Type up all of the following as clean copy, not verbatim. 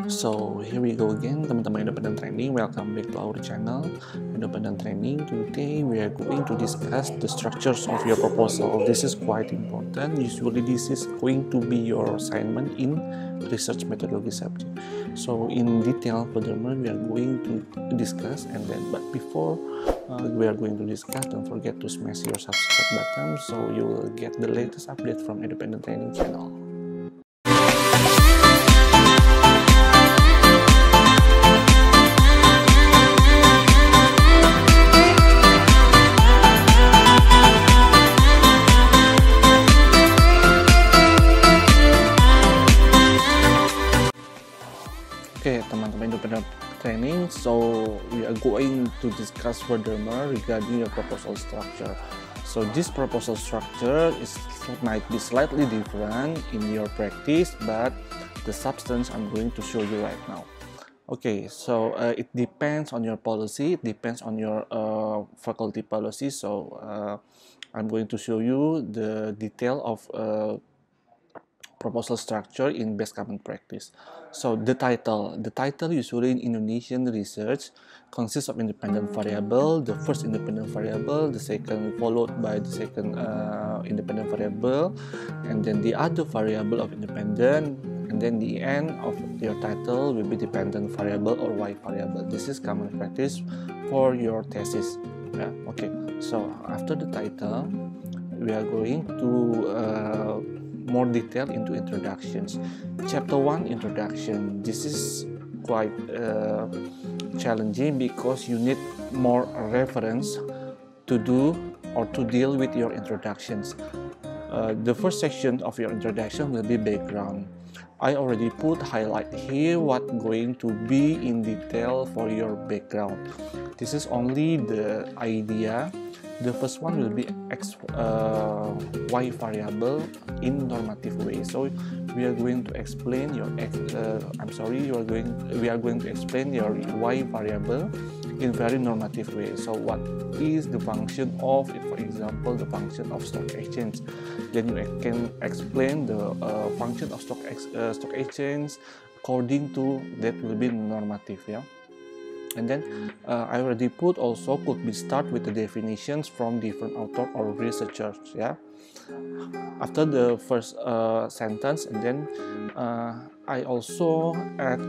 So here we go again, teman-teman independent training. Welcome back to our channel independent training. Today we are going to discuss the structures of your proposal. This is quite important. Usually this is going to be your assignment in research methodology subject. So in detail, furthermore, we are going to discuss, but before we are going to discuss, don't forget to smash your subscribe button so you will get the latest update from independent training channel. Okay, teman-teman independent training, so we are going to discuss furthermore regarding your proposal structure. So this proposal structure might be slightly different in your practice, but the substance I'm going to show you right now. Okay, so it depends on your policy, it depends on your faculty policy. So I'm going to show you the detail of proposal structure in best common practice. So the title usually in Indonesian research consists of independent variable, the first independent variable, the second followed by the second independent variable, and then the other variable of independent, and then the end of your title will be dependent variable or Y variable. This is common practice for your thesis. Yeah, okay. So after the title, we are going to more detail into introductions. Chapter 1, introduction. This is quite challenging because you need more reference to do or to deal with your introductions. The first section of your introduction will be background. I already put highlight here what going to be in detail for your background. This is only the idea. The first one will be Y variable in normative way. So we are going to explain your we are going to explain your Y variable in very normative way. So what is the function of, for example, the function of stock exchange? Then you can explain the function of stock exchange according to that will be normative, yeah. And then I already put also could be start with the definitions from different author or researchers, yeah. After the first sentence, and then I also add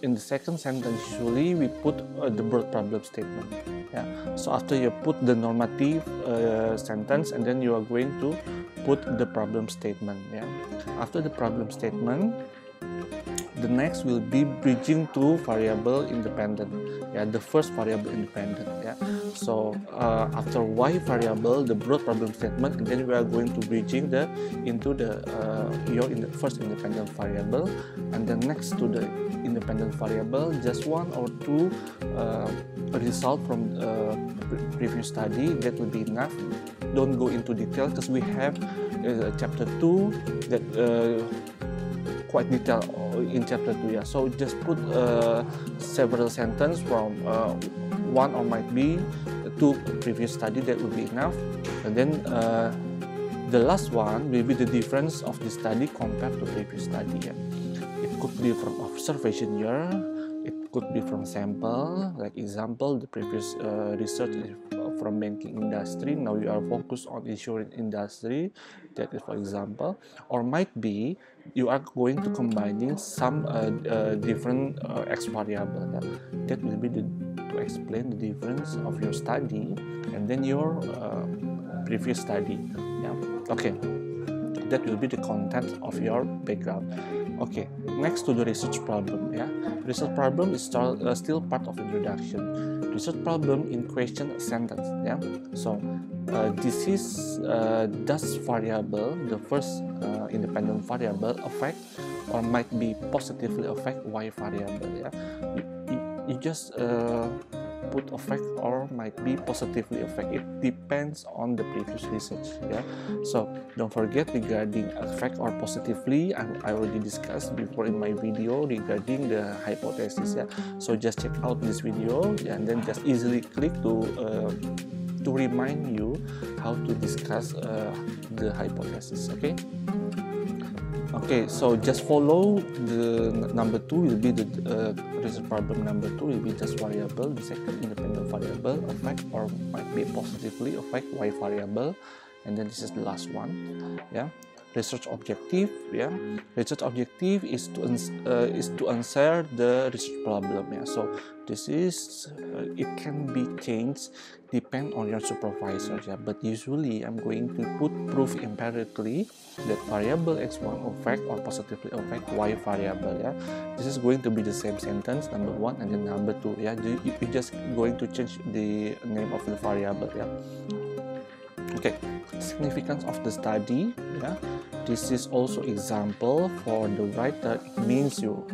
in the second sentence, usually we put the broad problem statement, yeah. So after you put the normative sentence, and then you are going to put the problem statement, yeah. After the problem statement, the next will be bridging to variable independent, yeah, the first variable independent, yeah. So after Y variable, the broad problem statement, and then we are going to bridging into your first independent variable, and then next to the independent variable, just one or two result from previous study, that will be enough. Don't go into detail because we have chapter 2 that quite detailed in chapter 2, yeah. So just put several sentences from one or might be two previous study, that will be enough. And then the last one will be the difference of the study compared to previous study, yeah. It could be from observation year, it could be from sample, like example the previous research is from banking industry, now you are focused on insurance industry, that is for example. Or might be you are going to combining some different X variable, yeah. That will be to explain the difference of your study and then your previous study, yeah. Okay, that will be the content of your background. Okay, next to the research problem, yeah. Research problem is still part of introduction. Research problem in question sentence, yeah. So this is does variable, the first independent variable, affect or might be positively affect Y variable, yeah. You just put affect or might be positively affect. It depends on the previous research, yeah. So don't forget regarding affect or positively, I already discussed before in my video regarding the hypothesis, yeah. So just check out this video, yeah, and then just easily click to remind you how to discuss the hypothesis, okay. Okay, so just follow the number 2 will be the research problem number 2 will be just variable. The second independent variable affect or might be positively affect y variable, and then this is the last one. Yeah, research objective. Yeah, research objective is to answer the research problem. Yeah, so this is it can be changed depend on your supervisor. Yeah, but usually I'm going to put proof empirically that variable x1 affect or positively affect y variable. Yeah, this is going to be the same sentence number 1 and then number 2. Yeah, you just going to change the name of the variable. Yeah. Okay, significance of the study. Yeah, this is also example for the writer. It means you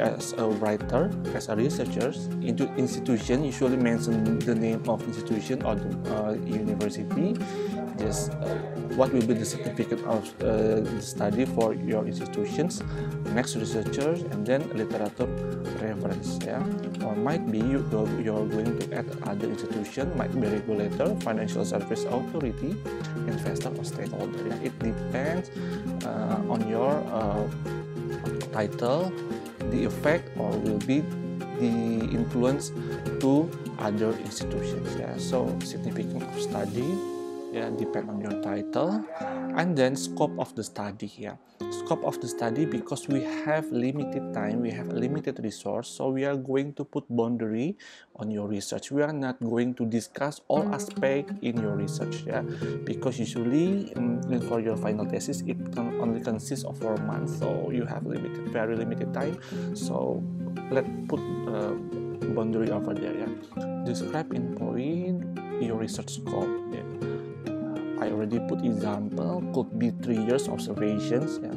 as a writer, as a researcher, into institution usually mention the name of institution or the university. Just what will be the significance of the study for your institutions, next researchers, and then literature reference. Yeah, or might be you're going to add other institution, might be regulator, financial service authority, investor, or stakeholder. Yeah, it depends on your title, the effect or will be the influence to other institutions. Yeah, so significance of study, yeah, depend on your title, and then scope of the study. Yeah, scope of the study, because we have limited time, we have a limited resource, so we are going to put boundary on your research. We are not going to discuss all aspects in your research. Yeah, because usually for your final thesis it only consists of 4 months, so you have very limited time. So let's put boundary over there. Yeah, describe in point your research scope. Yeah, I already put example, could be 3 years observations. Yeah,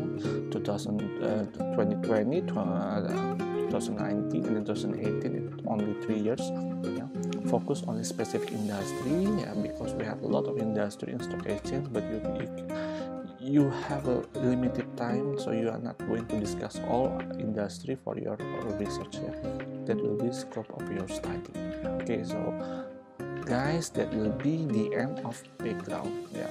2020, 2019, and 2018. It's only 3 years. Yeah, focus on a specific industry. Yeah, because we have a lot of industry in stock exchange, but you have a limited time, so you are not going to discuss all industry for your research. Yeah, that will be scope of your study. Okay, so guys, that will be the end of background. Yeah,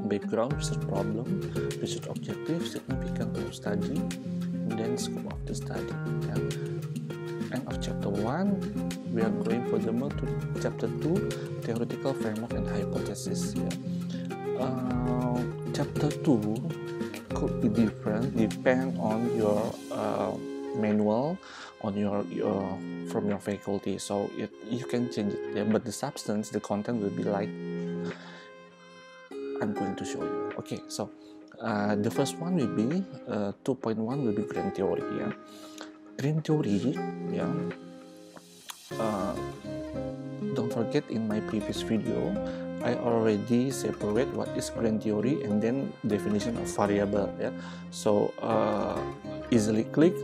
background, research problem, research objective, significance of study, and then scope of the study. Yeah. End of chapter 1. We are going furthermore to chapter 2, theoretical framework and hypothesis. Yeah. Chapter 2 could be different, depend on your manual, on your from your faculty, so you can change it. Yeah, but the substance, the content will be like I'm going to show you. Okay, so the first one will be 2.1 will be grand theory. Yeah, grand theory. Yeah, don't forget, in my previous video I already separate what is grand theory and then definition of variable. Yeah, so easily click.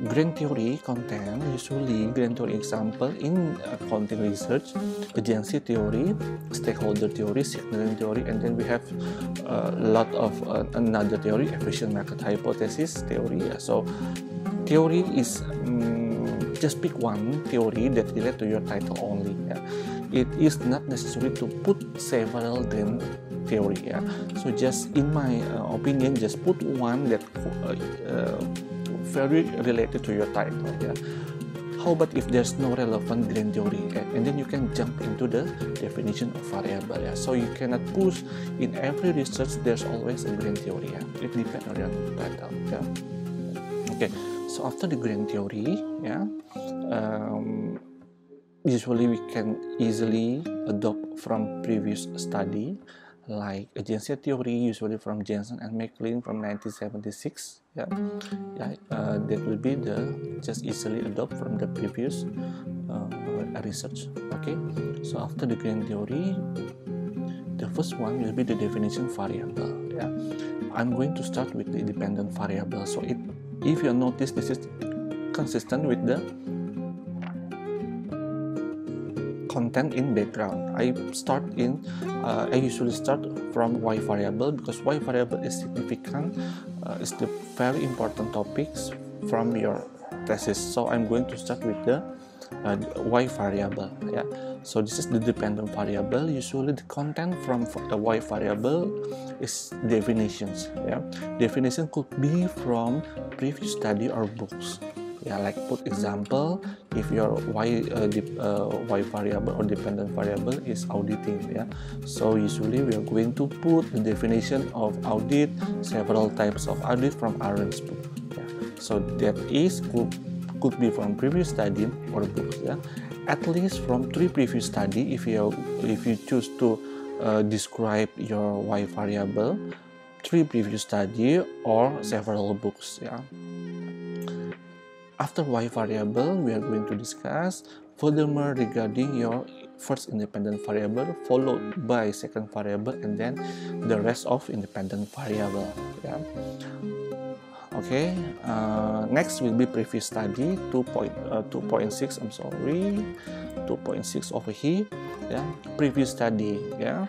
Grand theory content, usually grand theory example in accounting research, agency theory, stakeholder theory, signaling theory, and then we have a lot of another theory, efficient market hypothesis theory. Yeah. So theory is just pick one theory that relate to your title only. Yeah. It is not necessary to put several grand theory. Yeah. So just in my opinion, just put one that very related to your title. Yeah. How about if there's no relevant grand theory, and then you can jump into the definition of variable. Yeah. So you cannot push in every research. There's always a grand theory. Yeah. It depends on your title. Yeah. Okay. So after the grand theory, yeah, usually we can easily adopt from previous study, like agency theory, usually from Jensen and McLean from 1976. Yeah, that will be the just easily adopt from the previous research. Okay, so after the grand theory, the first one will be the definition variable. Yeah, I'm going to start with the independent variable. So if you notice, this is consistent with the content in background. I usually start from y variable, because y variable is significant, is the very important topics from your thesis. So I'm going to start with the y variable. Yeah. So this is the dependent variable. Usually the content from the y variable is definitions. Yeah, definition could be from previous study or books. Yeah, like put example, if your y variable or dependent variable is auditing. Yeah, so usually we are going to put the definition of audit, several types of audit from Aaron's book. Yeah, so that is could be from previous study or books. Yeah, at least from 3 previous study if you choose to describe your y variable, 3 previous study or several books. Yeah. After y variable, we are going to discuss furthermore regarding your first independent variable, followed by second variable, and then the rest of independent variable. Yeah. Okay. Next will be previous study 2.6. I'm sorry, 2.6 over here. Yeah. Previous study. Yeah.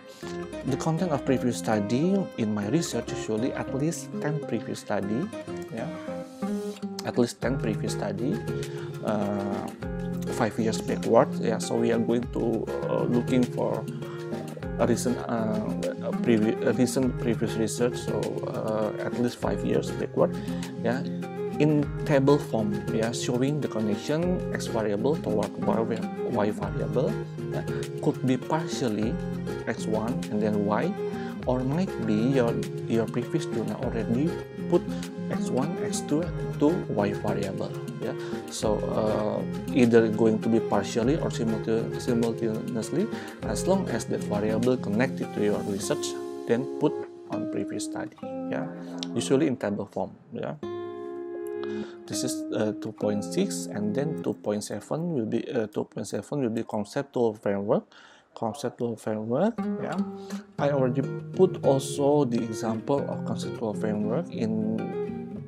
The content of previous study in my research usually at least 10 previous study. Yeah. At least 10 previous study, 5 years backward. Yeah, so we are going to looking for a recent previous research, so at least 5 years backward. Yeah, in table form. Yeah, showing the connection x variable toward y variable. Yeah, could be partially x1 and then y, or might be your previous journal already put x1, x2 to y variable. Yeah, so either going to be partially or simultaneously, as long as that variable connected to your research, then put on previous study. Yeah, usually in table form. Yeah, this is 2.6, and then 2.7 will be conceptual framework. Yeah, I already put also the example of conceptual framework in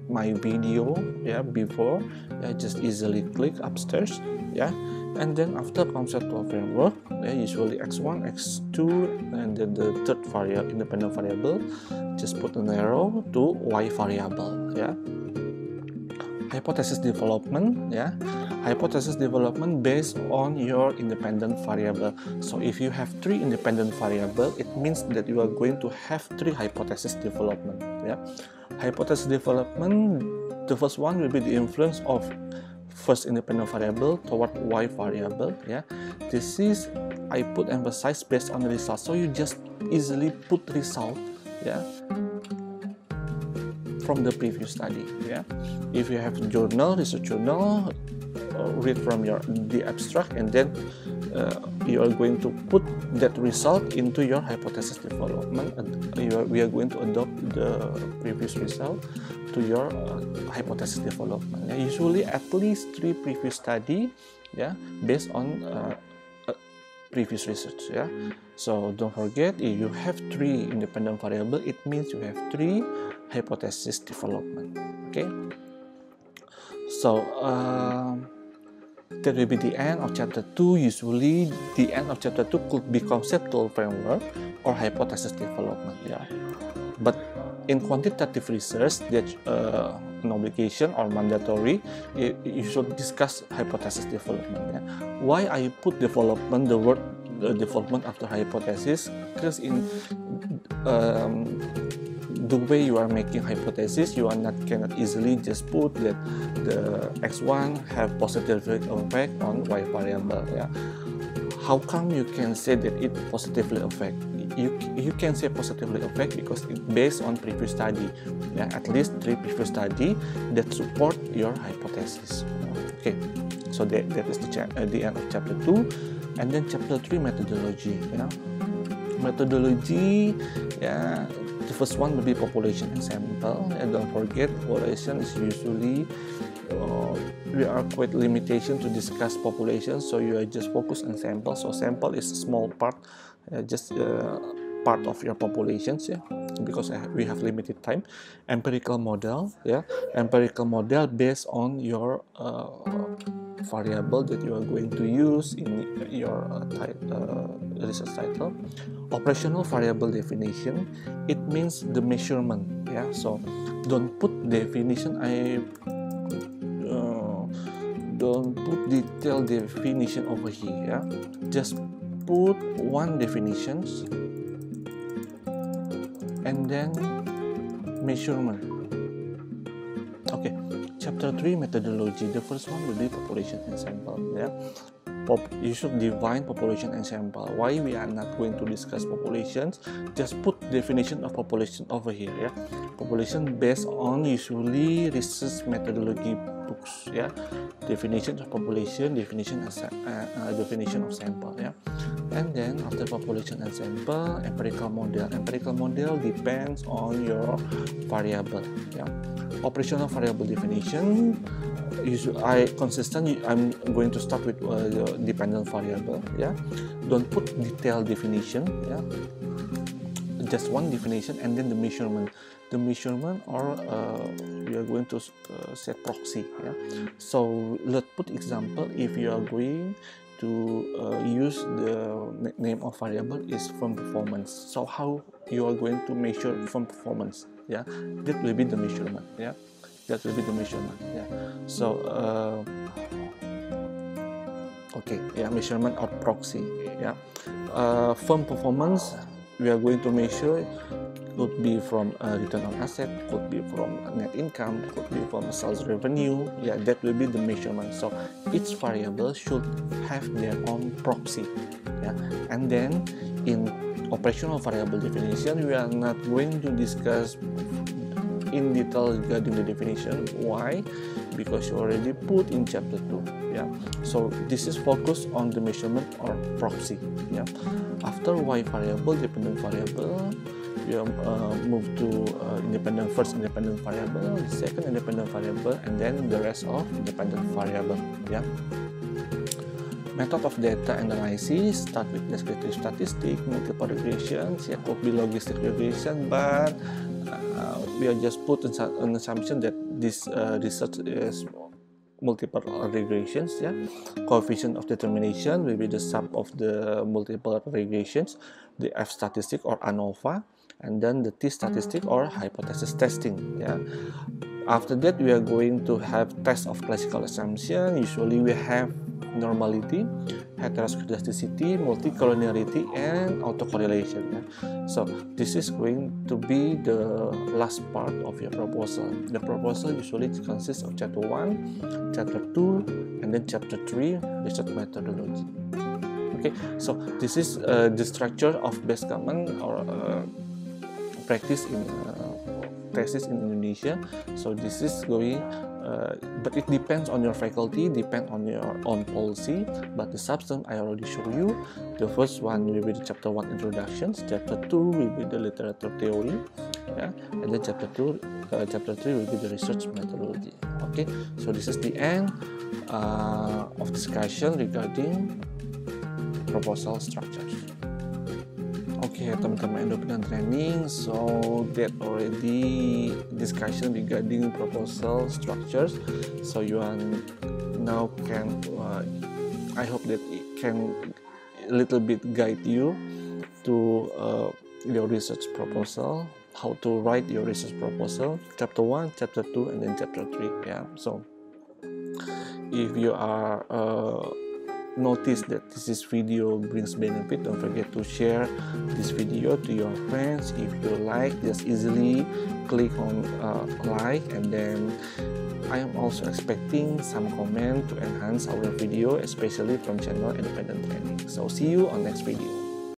my video. Yeah, before. Yeah, just easily click upstairs. Yeah, and then after conceptual framework, yeah, usually x1, x2, and then the third independent variable, just put an arrow to y variable. Yeah, hypothesis development. Yeah, hypothesis development based on your independent variable. So if you have 3 independent variable, it means that you are going to have 3 hypothesis development. Yeah, hypothesis development, the first one will be the influence of first independent variable toward y variable. Yeah, this is, I put emphasize based on the result, so you just easily put result. Yeah, from the previous study. Yeah, if you have journal, research journal, read from the abstract, and then you are going to put that result into your hypothesis development, and we are going to adopt the previous result to your hypothesis development. Yeah, usually at least 3 previous study. Yeah, based on previous research. Yeah, so don't forget, if you have 3 independent variable, it means you have 3 hypothesis development. Okay, so that will be the end of chapter 2. Usually the end of chapter 2 could be conceptual framework or hypothesis development. Yeah, but in quantitative research, that's an obligation or mandatory, you should discuss hypothesis development. Yeah. Why I put development, the word development after hypothesis? Because in the way you are making hypothesis, you cannot easily just put that the x1 have positive effect on y variable. Yeah, how come you can say that it positively affect? You can say positively affect because it's based on previous study. Yeah, at least 3 previous study that support your hypothesis. Okay, so that is the end of chapter 2, and then chapter 3, methodology. Yeah, methodology. Yeah. The first one will be population and sample, and don't forget population is usually we are quite limitation to discuss population, so you are just focus on sample. So sample is a small part, just part of your populations. Yeah, because we have limited time. Empirical model. Yeah, empirical model based on your variable that you are going to use in your research title. Operational variable definition, it means the measurement. Yeah, so don't put definition don't put detailed definition over here. Just put one definitions and then measurement. Okay, chapter 3 methodology. The first one will be population and sample. Yeah, you should define population and sample. Why we are not going to discuss populations? Just put definition of population over here. Yeah, population based on usually research methodology books. Yeah, definition of population, definition of sample. Yeah, and then after population and sample, empirical model. Empirical model depends on your variable. Yeah, operational variable definition. I'm going to start with the dependent variable. Yeah, don't put detailed definition. Yeah, just one definition and then the measurement. The measurement, or we are going to set proxy. Yeah, so let's put example. If you are going to use the name of variable is firm performance. So how you are going to measure firm performance? Yeah, that will be the measurement. Yeah, that will be the measurement. Yeah, so okay, yeah, measurement or proxy. Yeah, firm performance we are going to measure could be from return on asset, could be from net income, could be from sales revenue. Yeah, that will be the measurement. So each variable should have their own proxy. Yeah, and then in operational variable definition, we are not going to discuss in detail regarding the definition. Why? Because you already put in chapter 2. Yeah, so this is focused on the measurement or proxy. Yeah, after Y variable, dependent variable, we move to independent variable, second independent variable, and then the rest of dependent variable. Yeah, method of data analysis start with descriptive statistics, multiple regressions. Yeah, could be logistic regression, but we are just put an assumption that this research is multiple regressions. Yeah, coefficient of determination will be the sum of the multiple regressions, the F statistic or ANOVA, and then the T statistic or hypothesis testing. Yeah, after that we are going to have test of classical assumption. Usually we have normality, heteroscedasticity, multicollinearity, and autocorrelation. Yeah? So this is going to be the last part of your proposal. The proposal usually consists of chapter 1, chapter 2, and then chapter 3, research methodology. Okay, so this is the structure of best common or practice in thesis in Indonesia. So this is going but it depends on your faculty, depend on your own policy. But the substance I already showed you. The first one will be the chapter 1 introductions, chapter 2 will be the literature theory, yeah, and then chapter 3 will be the research methodology. Okay, so this is the end of discussion regarding proposal structures. Okay, teman-teman independent training, so that already discussion regarding proposal structures. So you are now can I hope that it can a little bit guide you to your research proposal, how to write your research proposal, chapter 1, chapter 2, and then chapter 3. Yeah, so if you are notice that this video brings benefit, don't forget to share this video to your friends. If you like, just easily click on like, and then I am also expecting some comment to enhance our video, especially from channel Independent Training. So see you on next video.